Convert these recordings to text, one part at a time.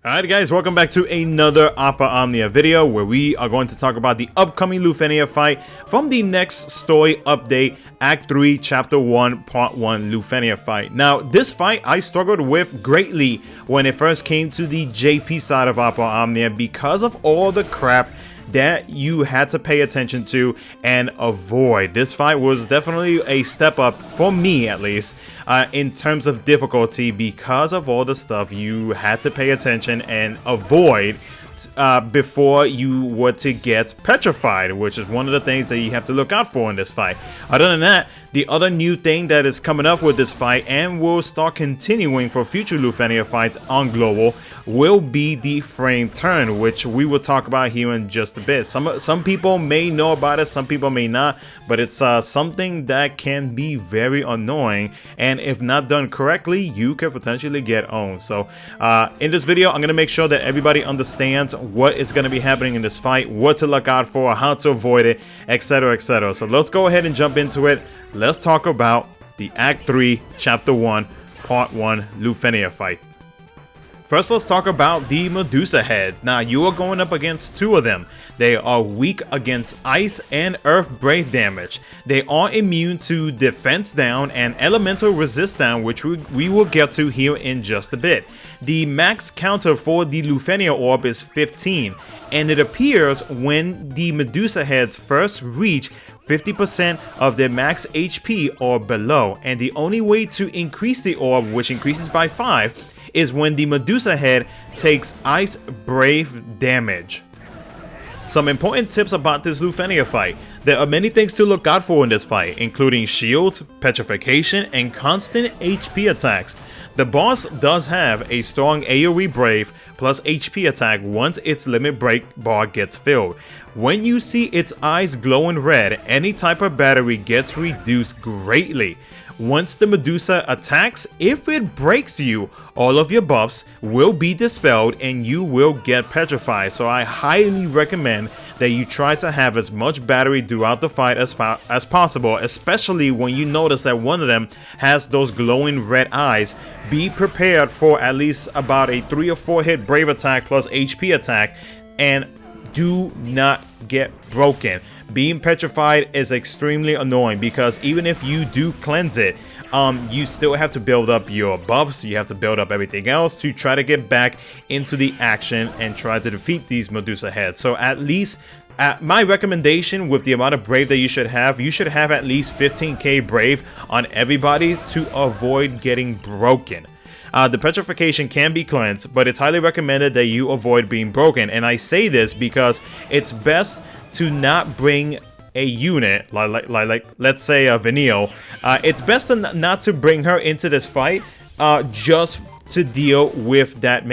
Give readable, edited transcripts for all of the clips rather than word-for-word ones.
Alright guys, welcome back to another Opera Omnia video where we are going to talk about the upcoming LUFENIA fight from the next story update, Act 3, Chapter 1, Part 1 LUFENIA fight. Now, this fight I struggled with greatly when it first came to the JP side of Opera Omnia because of all the crap that you had to pay attention to and avoid. This fight was definitely a step up, for me at least, in terms of difficulty because of all the stuff you had to pay attention and avoid before you were to get petrified, which is one of the things that you have to look out for in this fight. Other than that, the other new thing that is coming up with this fight and will start continuing for future LUFENIA fights on Global will be the frame turn, which we will talk about here in just a bit. Some people may know about it, some people may not, but it's something that can be very annoying, and if not done correctly, you could potentially get owned. So in this video, I'm going to make sure that everybody understands what is going to be happening in this fight, what to look out for, how to avoid it, etc, etc. So let's go ahead and jump into it. Let's talk about the Act 3, Chapter 1, Part 1 LUFENIA fight. First, let's talk about the Medusa heads. Now, you are going up against two of them. They are weak against ice and earth brave damage. They are immune to defense down and elemental resist down, which we will get to here in just a bit. The max counter for the LUFENIA orb is 15, and it appears when the Medusa heads first reach 50% of their max HP or below, and the only way to increase the orb, which increases by 5, is when the Medusa head takes ice brave damage. Some important tips about this LUFENIA fight. There are many things to look out for in this fight, including shields, petrification, and constant HP attacks. The boss does have a strong AoE Brave plus HP attack once its limit break bar gets filled. When you see its eyes glowing red, any type of battery gets reduced greatly. Once the Medusa attacks, if it breaks you, all of your buffs will be dispelled and you will get petrified. So I highly recommend that you try to have as much battery throughout the fight as possible, especially when you notice that one of them has those glowing red eyes. Be prepared for at least about a 3 or 4 hit brave attack plus HP attack, and do not get broken. Being petrified is extremely annoying because even if you do cleanse it, you still have to build up your buffs, you have to build up everything else to try to get back into the action and try to defeat these Medusa heads. So at least my recommendation with the amount of brave that you should have at least 15k brave on everybody to avoid getting broken. The petrification can be cleansed, but it's highly recommended that you avoid being broken. And I say this because it's best to not bring a unit like let's say a Vanille. It's best not to bring her into this fight just to deal with that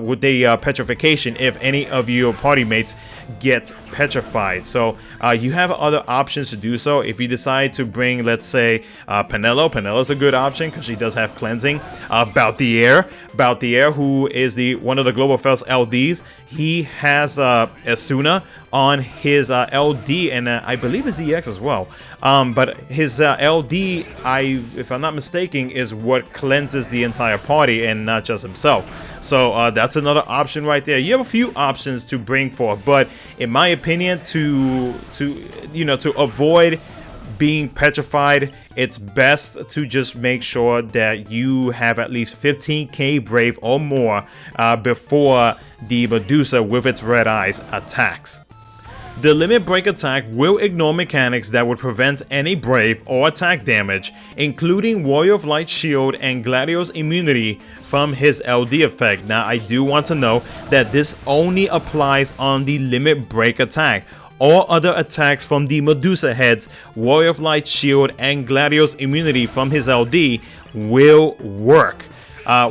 with the petrification if any of your party mates get petrified. So you have other options to do so. If you decide to bring, let's say, Penelo's a good option because she does have cleansing. Balthier, who is one of the Global Fest LDs, he has Asuna on his LD, and I believe his EX as well. But his LD, if I'm not mistaken, is what cleanses the entire party and not just himself. So that's another option right there. You have a few options to bring forth, but in my opinion, to avoid being petrified, it's best to just make sure that you have at least 15k brave or more before the Medusa with its red eyes attacks. The limit break attack will ignore mechanics that would prevent any brave or attack damage, including Warrior of Light shield and Gladio's immunity from his LD effect. Now, I do want to know that this only applies on the limit break attack. All other attacks from the Medusa heads, Warrior of Light shield, and Gladio's immunity from his LD will work.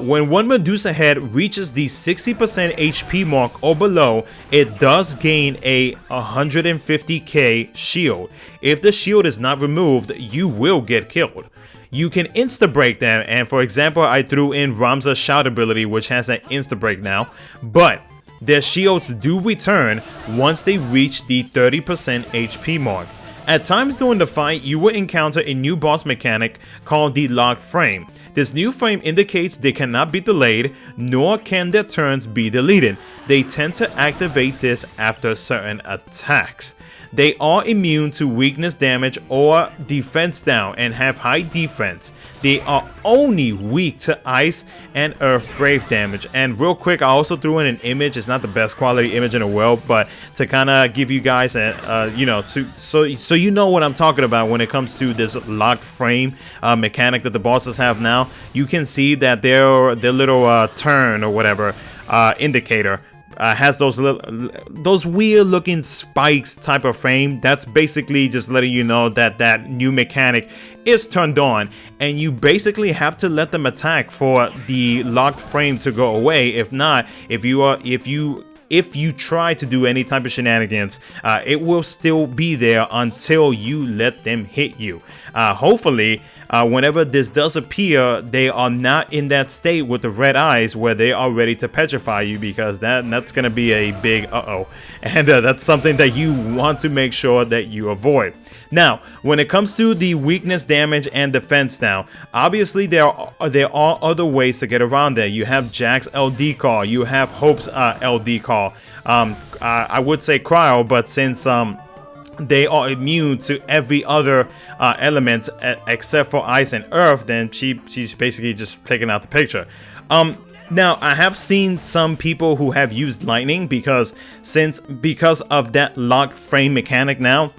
When one Medusa head reaches the 60% HP mark or below, it does gain a 150k shield. If the shield is not removed, you will get killed. You can insta-break them, and for example, I threw in Ramza's shout ability, which has that insta-break now, but their shields do return once they reach the 30% HP mark. At times during the fight, you will encounter a new boss mechanic called the locked frame. This new frame indicates they cannot be delayed, nor can their turns be deleted. They tend to activate this after certain attacks. They are immune to weakness damage or defense down and have high defense. They are only weak to ice and earth brave damage. And real quick, I also threw in an image. It's not the best quality image in the world, but to kind of give you guys a so you know what I'm talking about when it comes to this locked frame mechanic that the bosses have now. You can see that their little turn or whatever indicator has those weird looking spikes type of frame. That's basically just letting you know that that new mechanic is turned on, and you basically have to let them attack for the locked frame to go away. If not, if you try to do any type of shenanigans, it will still be there until you let them hit you. Hopefully, whenever this does appear, they are not in that state with the red eyes where they are ready to petrify you, because that's going to be a big uh-oh. And that's something that you want to make sure that you avoid. Now, when it comes to the weakness damage and defense down, obviously there are other ways to get around that. You have Jack's LD call, you have Hope's LD call. I would say cryo, but since they are immune to every other element except for ice and earth, then she's basically just taken out the picture. Now, I have seen some people who have used lightning because of that locked frame mechanic now.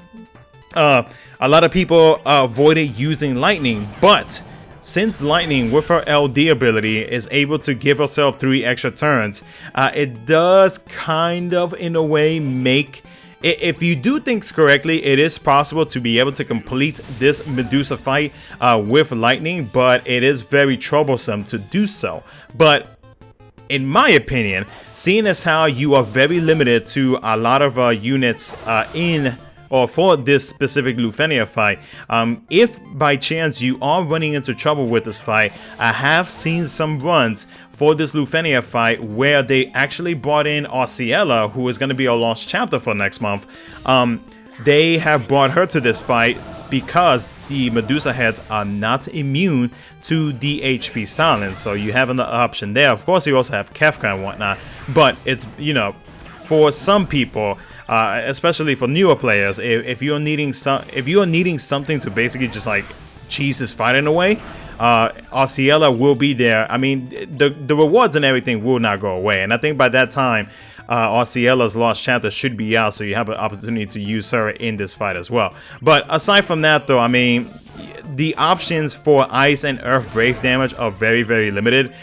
A lot of people avoided using lightning, but since lightning with her LD ability is able to give herself 3 extra turns, it does kind of in a way make, if you do things correctly, it is possible to be able to complete this Medusa fight with lightning, but it is very troublesome to do so. But in my opinion, seeing as how you are very limited to a lot of units for this specific LUFENIA fight, if by chance you are running into trouble with this fight, I have seen some runs for this LUFENIA fight where they actually brought in Arciella, who is going to be a lost chapter for next month. They have brought her to this fight because the Medusa heads are not immune to the HP silence, so you have an option there. Of course, you also have Kefka and whatnot, but it's, for some people, especially for newer players, if you're needing something to basically just like cheese this fight in a way, Arciella will be there. I mean, the rewards and everything will not go away, and I think by that time, Arciella's lost chapter should be out, so you have an opportunity to use her in this fight as well. But aside from that, though, I mean, the options for ice and earth brave damage are very, very limited.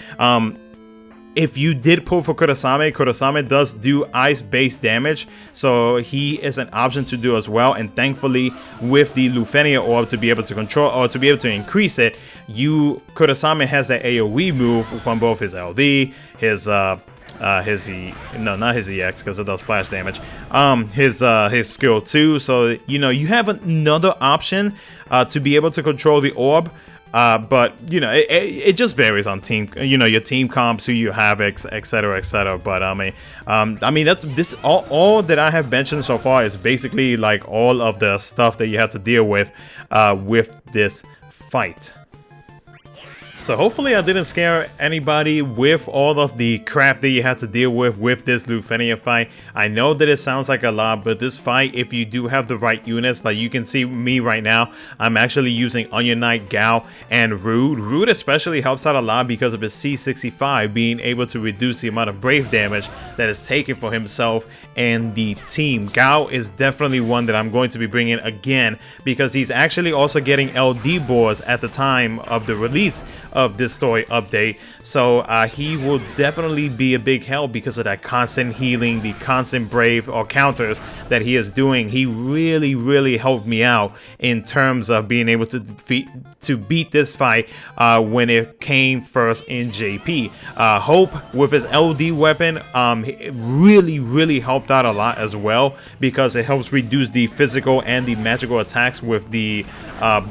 If you did pull for Kurosame does do ice-based damage, so he is an option to do as well. And thankfully, with the LUFENIA orb to be able to control or to be able to increase it, Kurosame has that AoE move from both his LD, his not his EX because it does splash damage, his skill 2. So you have another option to be able to control the orb. But it just varies on team, your team comps, who you have, etc, etc. But I mean that's all that I have mentioned so far is basically like all of the stuff that you have to deal with this fight. So hopefully I didn't scare anybody with all of the crap that you had to deal with this LUFENIA fight. I know that it sounds like a lot, but this fight, if you do have the right units, like you can see me right now, I'm actually using Onion Knight, Gao, and Rude. Rude especially helps out a lot because of his C65 being able to reduce the amount of brave damage that is taken for himself and the team. Gao is definitely one that I'm going to be bringing again because he's actually also getting LD boards at the time of the release of this story update, so he will definitely be a big help because of that constant healing, the constant brave or counters that he is doing. He really helped me out in terms of being able to beat this fight when it came first in JP. Hope with his LD weapon really helped out a lot as well because it helps reduce the physical and the magical attacks with the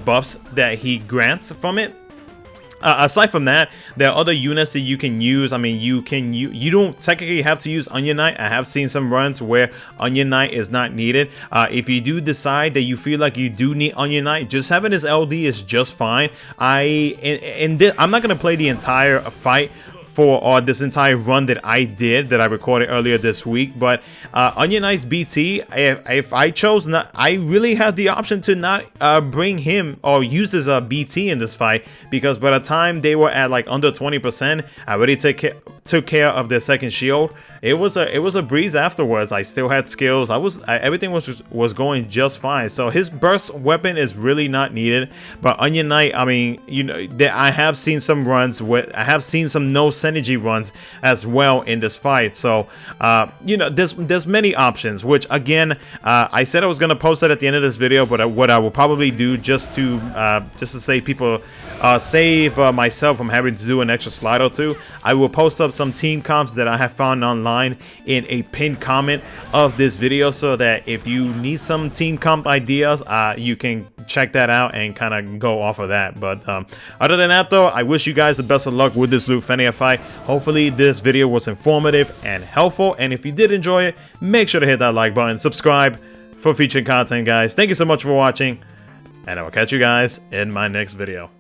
buffs that he grants from it. Aside from that, there are other units that you can use. I mean, you don't technically have to use Onion Knight. I have seen some runs where Onion Knight is not needed. If you do decide that you feel like you do need Onion Knight, just having his LD is just fine. I'm not gonna play the entire fight for this entire run that I recorded earlier this week, but Onion Knight's BT, if I chose not, I really had the option to not bring him or use his BT in this fight, because by the time they were at like under 20%, I already took care of their second shield. It was a breeze afterwards. I still had skills. Everything was going just fine. So his burst weapon is really not needed. But Onion Knight, I mean, you know, I have seen some runs with, I have seen some no synergy runs as well in this fight. So you know, there's many options, which again, I said I was gonna post that at the end of this video, but what I will probably do just to save people, save myself from having to do an extra slide or two, I will post up some team comps that I have found online in a pinned comment of this video, so that if you need some team comp ideas, you can check that out and kind of go off of that. But other than that though, I wish you guys the best of luck with this LUFENIA fight. Hopefully this video was informative and helpful, and if you did enjoy it, make sure to hit that like button, subscribe for future content, guys. Thank you so much for watching, and I will catch you guys in my next video.